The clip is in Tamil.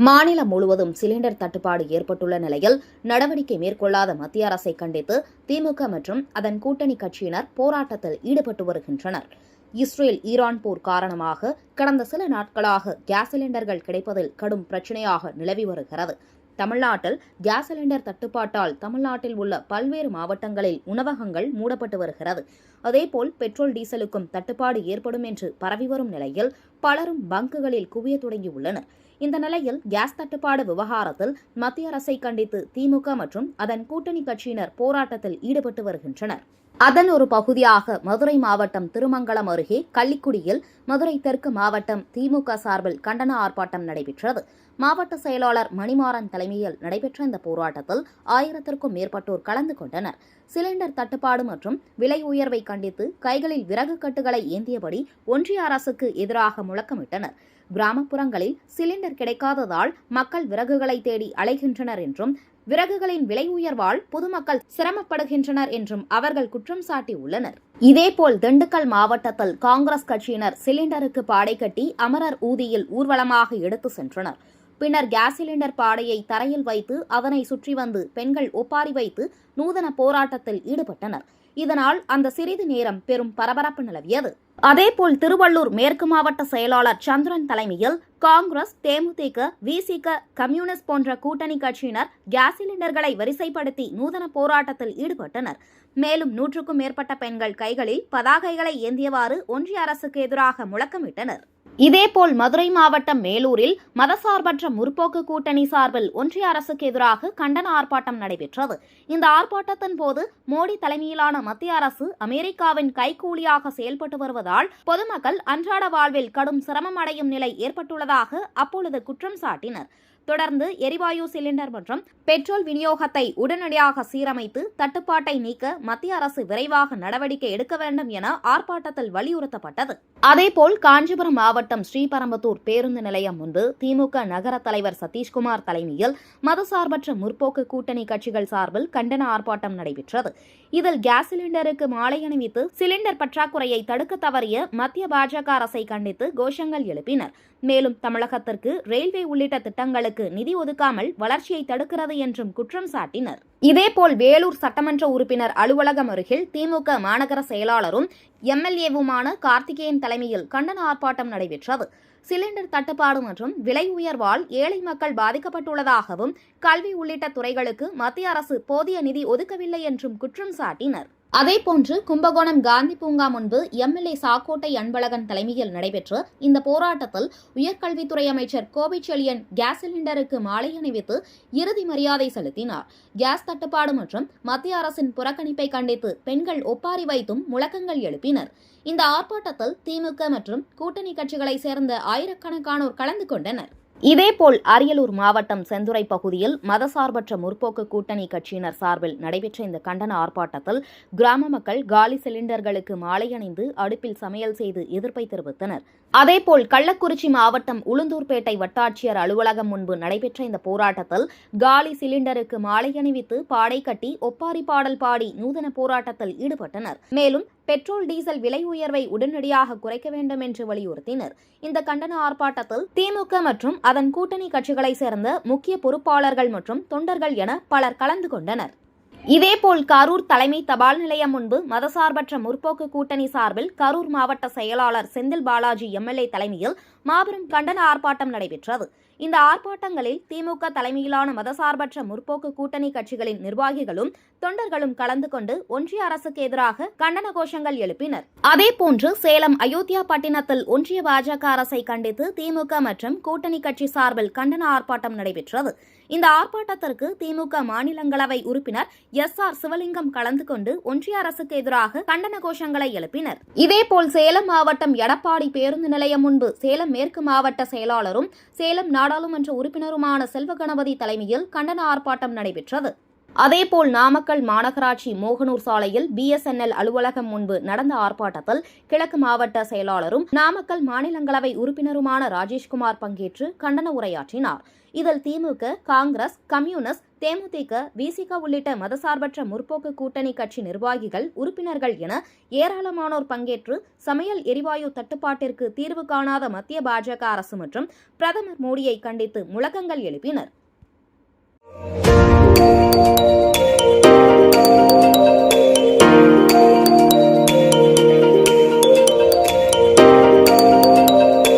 மாநிலம் முழுவதும் சிலிண்டர் தட்டுப்பாடு ஏற்பட்டுள்ள நிலையில் நடவடிக்கை மேற்கொள்ளாத மத்திய அரசை கண்டித்து திமுக மற்றும் அதன் கூட்டணி கட்சியினர் போராட்டத்தில் ஈடுபட்டு வருகின்றனர். இஸ்ரேல் ஈரான் போர் காரணமாக கடந்த சில நாட்களாக கேஸ் சிலிண்டர்கள் கிடைப்பதில் கடும் பிரச்சினையாக நிலவி வருகிறது. தமிழ்நாட்டில் கேஸ் சிலிண்டர் தட்டுப்பாட்டால் தமிழ்நாட்டில் உள்ள பல்வேறு மாவட்டங்களில் உணவகங்கள் மூடப்பட்டு வருகிறது. அதேபோல் பெட்ரோல் டீசலுக்கும் தட்டுப்பாடு ஏற்படும் என்று பரவி வரும் நிலையில் பலரும் பங்குகளில் குவிய தொடங்கியுள்ளனர். இந்த நிலையில் கேஸ் தட்டுப்பாடு விவகாரத்தில் மத்திய அரசை கண்டித்து திமுக மற்றும் அதன் கூட்டணி கட்சியினர் போராட்டத்தில் ஈடுபட்டு வருகின்றனர். அதன் ஒரு பகுதியாக மதுரை மாவட்டம் திருமங்கலம் அருகே கள்ளிக்குடியில் மதுரை தெற்கு மாவட்டம் திமுக சார்பில் கண்டன ஆர்ப்பாட்டம் நடைபெற்றது. மாவட்ட செயலாளர் மணிமாறன் தலைமையில் நடைபெற்ற இந்த போராட்டத்தில் 1000க்கும் மேற்பட்டோர் கலந்து கொண்டனர். சிலிண்டர் தட்டுப்பாடு மற்றும் விலை உயர்வை கண்டித்து கைகளில் விறகு கட்டுகளை ஏந்தியபடி ஒன்றிய அரசுக்கு எதிராக முழக்கமிட்டனர். கிராமப்புறங்களில் சிலிண்டர் கிடைக்காததால் மக்கள் விறகுகளை தேடி அலைகின்றனர் என்றும் விறகுகளின் விலை உயர்வால் பொதுமக்கள் சிரமப்படுகின்றனர் என்றும் அவர்கள் குற்றம் சாட்டியுள்ளனர். இதேபோல் திண்டுக்கல் மாவட்டத்தில் காங்கிரஸ் கட்சியினர் சிலிண்டருக்கு பாடை கட்டி அமரர் ஊதியில் ஊர்வலமாக எடுத்து சென்றனர். பின்னர் கேஸ் சிலிண்டர் பாடையை தரையில் வைத்து அதனை சுற்றி வந்து பெண்கள் ஒப்பாரி வைத்து நூதன போராட்டத்தில் ஈடுபட்டனர். இதனால் அந்த சிறிது நேரம் பெரும் பரபரப்பு நிலவியது. அதேபோல் திருவள்ளூர் மேற்கு மாவட்ட செயலாளர் சந்திரன் தலைமையில் காங்கிரஸ், தேமுதிக, விசிக, கம்யூனிஸ்ட் போன்ற கூட்டணி கட்சியினர் கேஸ் சிலிண்டர்களை வரிசைப்படுத்தி நூதன போராட்டத்தில் ஈடுபட்டனர். மேலும் 100க்கும் மேற்பட்ட பெண்கள் கைகளில் பதாகைகளை ஏந்தியவாறு ஒன்றிய அரசுக்கு எதிராக முழக்கமிட்டனர். இதேபோல் மதுரை மாவட்டம் மேலூரில் மதசார்பற்ற முற்போக்கு கூட்டணி சார்பில் ஒன்றிய அரசுக்கு எதிராக கண்டன ஆர்ப்பாட்டம் நடைபெற்றது. இந்த ஆர்ப்பாட்டத்தின் போது மோடி தலைமையிலான மத்திய அரசு அமெரிக்காவின் கைக்கூலியாக செயல்பட்டு வருவதால் பொதுமக்கள் அன்றாட வாழ்வில் கடும் சிரமம் அடையும் நிலை ஏற்பட்டுள்ளதாக அப்பொழுது குற்றம் சாட்டினர். தொடர்ந்து எரிவாயு சிலிண்டர் மற்றும் பெட்ரோல் விநியோகத்தை உடனடியாக சீரமைத்து தட்டுப்பாட்டை நீக்க மத்திய அரசு விரைவாக நடவடிக்கை எடுக்க வேண்டும் என ஆர்ப்பாட்டத்தில் வலியுறுத்தப்பட்டது. அதேபோல் காஞ்சிபுரம் மாவட்டம் ஸ்ரீபெரும்புதூர் பேருந்து நிலையம் முன்பு திமுக நகர தலைவர் சதீஷ்குமார் தலைமையில் மதசார்பற்ற முற்போக்கு கூட்டணி கட்சிகள் சார்பில் கண்டன ஆர்ப்பாட்டம் நடைபெற்றது. இதில் கேஸ் சிலிண்டருக்கு மாலை அணிவித்து சிலிண்டர் பற்றாக்குறையை தடுக்க தவறிய மத்திய பாஜக அரசை கண்டித்து கோஷங்கள் எழுப்பினர். மேலும் தமிழகத்திற்கு ரயில்வே உள்ளிட்ட திட்டங்களுக்கு நிதி ஒதுக்காமல் வளர்ச்சியை தடுக்கிறது என்றும் குற்றம் சாட்டினர். இதேபோல் வேலூர் சட்டமன்ற உறுப்பினர் அலுவலகம் அருகில் திமுக மாநகர செயலாளரும் எம்எல்ஏவுமான கார்த்திகேயன் தலைமையில் கண்டன ஆர்ப்பாட்டம் நடைபெற்றது. சிலிண்டர் தட்டுப்பாடு மற்றும் விலை உயர்வால் ஏழை மக்கள் பாதிக்கப்பட்டுள்ளதாகவும் கல்வி உள்ளிட்ட துறைகளுக்கு மத்திய அரசு போதிய நிதி ஒதுக்கவில்லை என்றும் குற்றம் சாட்டினர். அதேபோன்று கும்பகோணம் காந்தி பூங்கா முன்பு எம்எல்ஏ சாக்கோட்டை அன்பழகன் தலைமையில் நடைபெற்ற இந்த போராட்டத்தில் உயர்கல்வித்துறை அமைச்சர் கோபிச்செழியன் கேஸ் சிலிண்டருக்கு மாலை அணிவித்து இறுதி மரியாதை செலுத்தினார். கேஸ் தட்டுப்பாடு மற்றும் மத்திய அரசின் புறக்கணிப்பை கண்டித்து பெண்கள் ஒப்பாரி வைத்தும் முழக்கங்கள் எழுப்பினர். இந்த ஆர்ப்பாட்டத்தில் திமுக மற்றும் கூட்டணி கட்சிகளை சேர்ந்த ஆயிரக்கணக்கானோர் கலந்து கொண்டனர். இதேபோல் அரியலூர் மாவட்டம் செந்துறை பகுதியில் மதசார்பற்ற முற்போக்கு கூட்டணி கட்சியினர் சார்பில் நடைபெற்ற இந்த கண்டன ஆர்ப்பாட்டத்தில் கிராம மக்கள் காலி சிலிண்டர்களுக்கு மாலை அணிந்து அடுப்பில் சமையல் செய்து எதிர்ப்பை தெரிவித்தனர். அதேபோல் கள்ளக்குறிச்சி மாவட்டம் உளுந்தூர்பேட்டை வட்டாட்சியர் அலுவலகம் முன்பு நடைபெற்ற இந்த போராட்டத்தில் காலி சிலிண்டருக்கு மாலை அணிவித்து பாடை கட்டி ஒப்பாரி பாடல் பாடி நூதன போராட்டத்தில் ஈடுபட்டனர். மேலும் பெட்ரோல் டீசல் விலை உயர்வை உடனடியாக குறைக்க வேண்டும் என்று வலியுறுத்தினர். இந்த கண்டன ஆர்ப்பாட்டத்தில் திமுக மற்றும் அதன் கூட்டணி கட்சிகளை சேர்ந்த முக்கிய பொறுப்பாளர்கள் மற்றும் தொண்டர்கள் என பலர் கலந்து கொண்டனர். இதேபோல் கரூர் தலைமை தபால் நிலையம் முன்பு மதசார்பற்ற முற்போக்கு கூட்டணி சார்பில் கரூர் மாவட்ட செயலாளர் செந்தில் பாலாஜி எம்எல்ஏ தலைமையில் மாபெரும் கண்டன ஆர்ப்பாட்டம் நடைபெற்றது. இந்த ஆர்ப்பாட்டங்களில் திமுக தலைமையிலான மதசார்பற்ற முற்போக்கு கூட்டணி கட்சிகளின் நிர்வாகிகளும் தொண்டர்களும் கலந்து கொண்டு ஒன்றிய அரசுக்கு எதிராக கண்டன கோஷங்கள் எழுப்பினர். அதேபோன்று சேலம் அயோத்தியா பட்டினத்தில் ஒன்றிய பாஜக அரசை கண்டித்து திமுக மற்றும் கூட்டணி கட்சி சார்பில் கண்டன ஆர்ப்பாட்டம் நடைபெற்றது. இந்த ஆர்ப்பாட்டத்திற்கு திமுக மாநிலங்களவை உறுப்பினர் எஸ்.ஆர். சிவலிங்கம் கலந்து கொண்டு ஒன்றிய அரசுக்கு எதிராக கண்டன கோஷங்களை எழுப்பினர். இதேபோல் சேலம் மாவட்டம் எடப்பாடி பேருந்து நிலையம் முன்பு சேலம் மேற்கு மாவட்ட செயலாளரும் சேலம் நாடாளுமன்ற உறுப்பினருமான செல்வ கணபதி தலைமையில் கண்டன ஆர்ப்பாட்டம் நடைபெற்றது. அதேபோல் நாமக்கல் மாநகராட்சி மோகனூர் சாலையில் BSNL அலுவலகம் முன்பு நடந்த ஆர்ப்பாட்டத்தில் கிழக்கு மாவட்ட செயலாளரும் நாமக்கல் மாநிலங்களவை உறுப்பினருமான ராஜேஷ்குமார் பங்கேற்று கண்டன உரையாற்றினார். இதில் திமுக, காங்கிரஸ், கம்யூனிஸ்ட், தேமுதிக, VCK உள்ளிட்ட மதசார்பற்ற முற்போக்கு கூட்டணி கட்சி நிர்வாகிகள், உறுப்பினர்கள் என ஏராளமானோர் பங்கேற்று சமையல் எரிவாயு தட்டுப்பாட்டிற்கு தீர்வு காணாத மத்திய பாஜக அரசு மற்றும் பிரதமர் மோடியை கண்டித்து முழக்கங்கள் எழுப்பினர்.